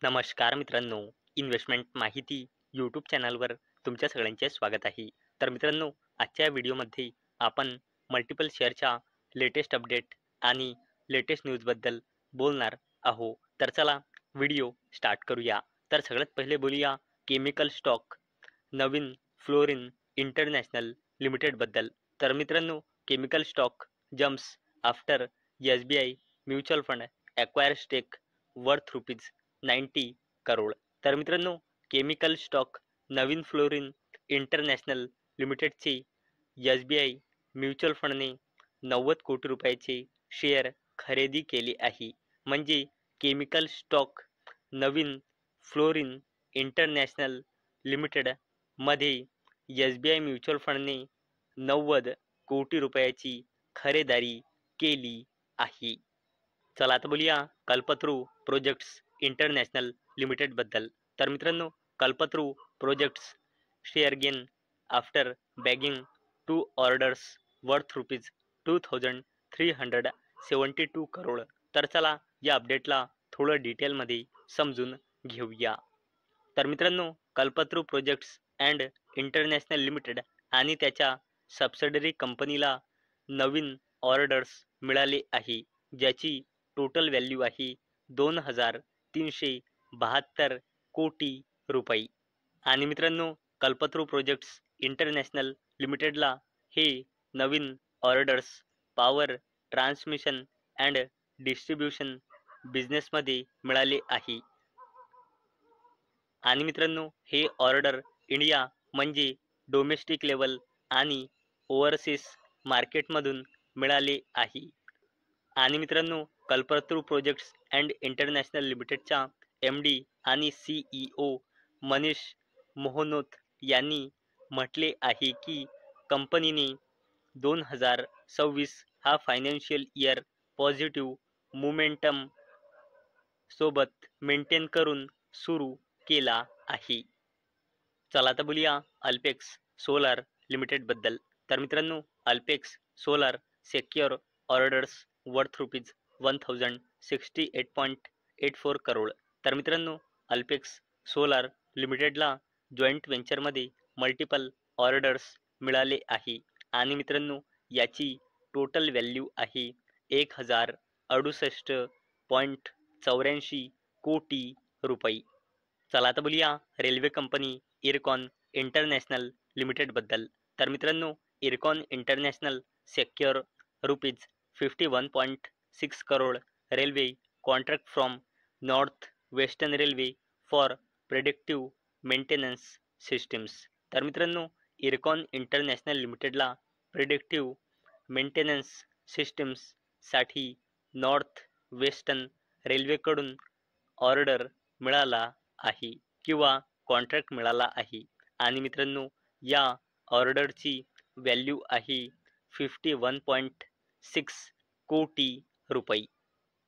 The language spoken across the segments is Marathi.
नमस्कार मित्रांनो, इन्व्हेस्टमेंट माहिती यूट्यूब चॅनलवर तुमच्या सगळ्यांचे स्वागत आहे. तर मित्रांनो, आजच्या व्हिडिओमध्ये आपण मल्टिपल शेअरच्या लेटेस्ट अपडेट आणि लेटेस्ट न्यूजबद्दल बोलणार आहोत. तर चला व्हिडिओ स्टार्ट करूया. तर सगळ्यात पहिले बोलूया chemical stock Navin Fluorine International लिमिटेडबद्दल. तर मित्रांनो, chemical stock jumps after SBI mutual fund acquire stake worth ₹90 crore. तर मित्रांनो, chemical stock Navin Fluorine International लिमिटेडचे SBI म्युच्युअल फंडने 90 कोटी रुपयाचे शेअर खरेदी केले आहे. म्हणजे chemical stock Navin Fluorine International Limited मध्ये SBI म्युच्युअल फंडने 90 कोटी रुपयाची खरेदारी केली आहे. चला आता बोलूया कल्पतरू प्रोजेक्ट्स इंटरनॅशनल लिमिटेडबद्दल. तर मित्रांनो, Kalpataru projects share gain after bagging 2 orders worth ₹2372 crore. तर चला या अपडेटला थोडं डिटेलमध्ये समजून घेऊया. तर मित्रांनो, Kalpataru projects and international limited आणि त्याच्या सबसिडरी कंपनीला नवीन ऑर्डर्स मिळाले आहे, ज्याची टोटल व्हॅल्यू आहे 2,372 कोटी रुपये. आणि मित्रांनो, कल्पतरू प्रोजेक्ट्स इंटरनॅशनल लिमिटेडला हे नवीन orders power transmission and distribution बिझनेसमध्ये मिळाले आहे. आणि मित्रांनो, हे ऑर्डर इंडिया म्हणजे डोमेस्टिक लेवल आणि ओव्हरसीज मार्केटमधून मिळाले आहे. आणि मित्रांनो, कल्पतरू प्रोजेक्ट्स अँड इंटरनॅशनल लिमिटेडच्या MD आणि CEO मनीष मोहनोत यांनी म्हटले आहे की कंपनीने 2026 हा फायनान्शियल इयर पॉझिटिव्ह मोमेंटम सोबत मेंटेन करून सुरू केला आहे. चला आता बोलूया अल्पेक्स सोलार लिमिटेडबद्दल. तर मित्रांनो, Alpex solar secure orders worth ₹1068.84 crore. तर मित्रांनो, अल्पेक्स सोलार लिमिटेडला जॉईंट व्हेंचरमध्ये मल्टिपल ऑर्डर्स मिळाले आहे. आणि मित्रांनो, याची टोटल व्हॅल्यू आहे 1,068.84 कोटी रुपये. चला आता बोलूया रेल्वे कंपनी इरकॉन इंटरनॅशनल लिमिटेडबद्दल. तर मित्रांनो, IRCON international secure ₹51.6 crore railway contract from north western railway for predictive maintenance systems. तर मित्रांनो, इरकॉन इंटरनॅशनल लिमिटेडला प्रेडिक्टिव्ह मेंटेनन्स सिस्टीम्ससाठी नॉर्थ वेस्टर्न रेल्वेकडून ऑर्डर मिळाला आहे किंवा कॉन्ट्रॅक्ट मिळाला आहे. आणि मित्रांनो, या ऑर्डरची व्हॅल्यू आहे 51.6 कोटी रुपये.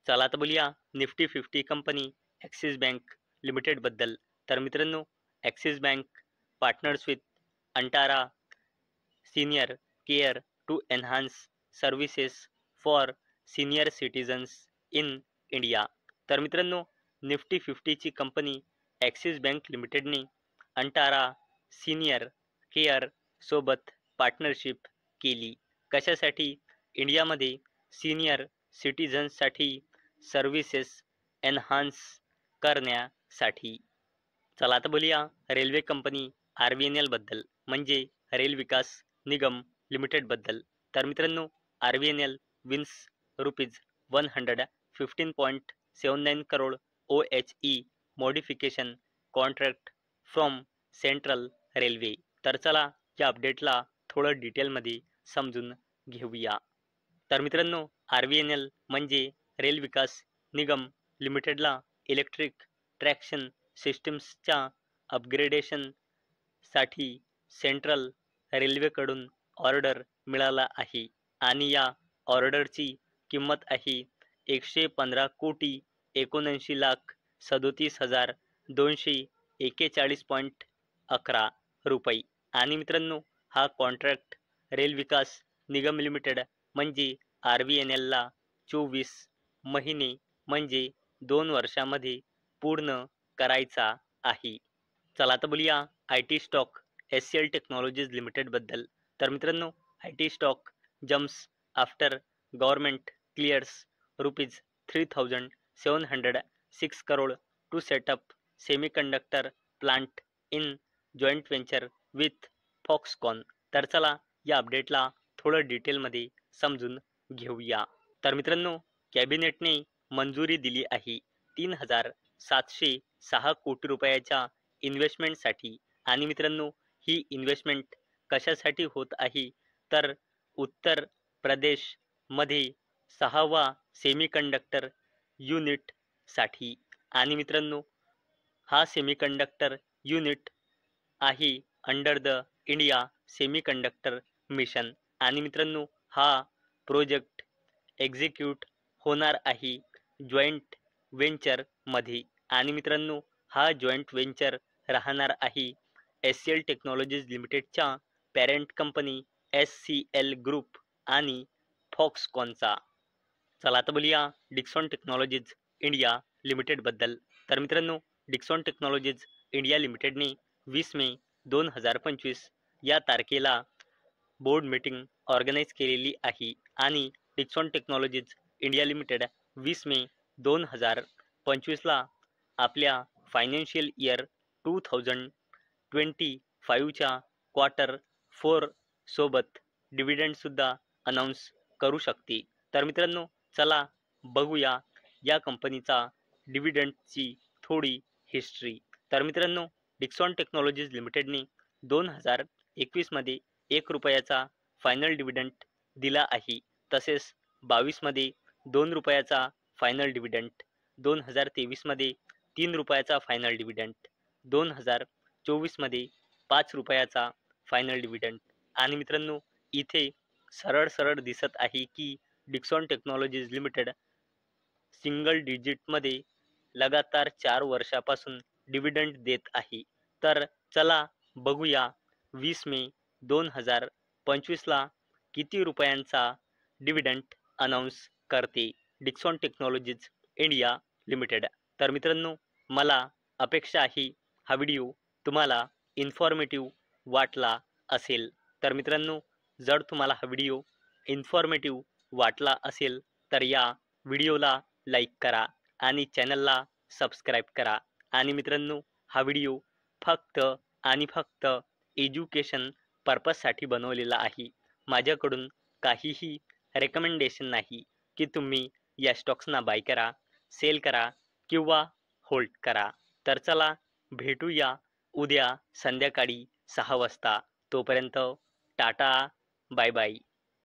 चला आता बोलूया निफ्टी 50 कंपनी ॲक्सिस बँक लिमिटेडबद्दल. तर मित्रांनो, Axis bank partners with Antara senior care to enhance services for senior citizens in India. तर मित्रांनो, निफ्टी 50ची कंपनी ॲक्सिस बँक लिमिटेडने अंटारा सिनियर केअर सोबत पार्टनरशिप केली. कशासाठी? इंडियामध्ये सिनियर सिटीझन्ससाठी सर्व्हिसेस एन्हान्स करण्यासाठी. चला आता बोलूया रेल्वे कंपनी RVNL बद्दल, म्हणजे रेल विकास निगम लिमिटेडबद्दल. तर मित्रांनो, RVNL wins ₹115.79 crore OHE modification contract from central railway. तर चला या अपडेटला थोडं डिटेलमध्ये समजून घेऊया. तर मित्रांनो, RVNL म्हणजे रेल विकास निगम लिमिटेडला इलेक्ट्रिक ट्रॅक्शन सिस्टीम्सच्या अपग्रेडेशनसाठी सेंट्रल रेल्वेकडून ऑर्डर मिळाला आहे. आणि या ऑर्डरची किंमत आहे 115,37,241.11 रुपये. आणि मित्रांनो, हा कॉन्ट्रॅक्ट रेल विकास निगम लिमिटेड म्हणजे RVNLला 24 महिने म्हणजे 2 वर्षामध्ये पूर्ण करायचा आहे. चला आता बोलूया I T stock SCL technologies लिमिटेडबद्दल. तर मित्रांनो, I T stock jumps after government clears ₹3,706 crore to set up semiconductor plant in joint venture with Foxconn. तर चला या अपडेटला थोडं डिटेलमध्ये समजून घेऊया. तर मित्रांनो, कॅबिनेटने मंजुरी दिली आहे 3,706 कोटी रुपयाच्या इन्व्हेस्टमेंटसाठी. आणि मित्रांनो, ही इन्व्हेस्टमेंट कशासाठी होत आहे, तर उत्तर प्रदेशमध्ये 6वा सेमीकंडक्टर युनिटसाठी. आणि मित्रांनो, हा सेमीकंडक्टर युनिट आहे under the India semiconductor mission. आणि मित्रांनो, हा प्रोजेक्ट एक्झिक्यूट होणार आहे जॉईंट व्हेंचरमध्ये. आणि मित्रांनो, हा जॉईंट व्हेंचर राहणार आहे SCL टेक्नॉलॉजीज लिमिटेडच्या पॅरेंट कंपनी SCL ग्रुप आणि फॉक्सकॉनचा. चला आता बोलूया डिक्सॉन टेक्नॉलॉजीज इंडिया लिमिटेडबद्दल. तर मित्रांनो, डिक्सॉन टेक्नॉलॉजीज इंडिया लिमिटेडने 20 मे 2025 या तारखेला बोर्ड मीटिंग ऑर्गनाईज केलेली आहे. आणि डिक्सॉन टेक्नॉलॉजीज इंडिया लिमिटेड 20 मे 2025ला आपल्या फायनान्शियल इयर 2025च्या क्वार्टर 4 सोबत डिव्हिडंडसुद्धा अनाऊन्स करू शकते. तर मित्रांनो, चला बघूया या कंपनीचा डिव्हिडंडची थोडी हिस्ट्री. तर मित्रांनो, डिक्सॉन टेक्नॉलॉजीज लिमिटेडने 2021 मध्ये ₹1 फायनल डिव्हिडंड दिला आहे. तसेच 22 मध्ये ₹2 फायनल डिव्हिडंड, 2023 मध्ये ₹3 फायनल डिव्हिडंड, 2024 मध्ये ₹5 फायनल डिव्हिडंड. आणि मित्रांनो, इथे सरळ सरळ दिसत आहे की डिक्सॉन टेक्नॉलॉजीज लिमिटेड सिंगल डिजिटमध्ये लगातार 4 वर्षापासून डिव्हिडंड देत आहे. तर चला बघूया 20 मे 2025ला किती रुपयांचा डिव्हिडंड अनाऊन्स करते डिक्सॉन टेक्नॉलॉजीज इंडिया लिमिटेड. तर मित्रांनो, मला अपेक्षा आहे हा व्हिडिओ तुम्हाला इन्फॉर्मेटिव्ह वाटला असेल. तर मित्रांनो, जर तुम्हाला हा व्हिडिओ इन्फॉर्मेटिव्ह वाटला असेल तर या व्हिडिओला लाईक करा आणि चॅनलला सबस्क्राईब करा. आणि मित्रांनो, हा व्हिडिओ फक्त आणि फक्त एज्युकेशन पर्पजसाठी बनवलेला आहे. माझ्याकडून काहीही रेकमेंडेशन नाही की तुम्ही या स्टॉक्सना बाय करा, सेल करा किंवा होल्ड करा. तर चला भेटूया उद्या संध्याकाळी 6 वाजता. तोपर्यंत टाटा, बाय बाय.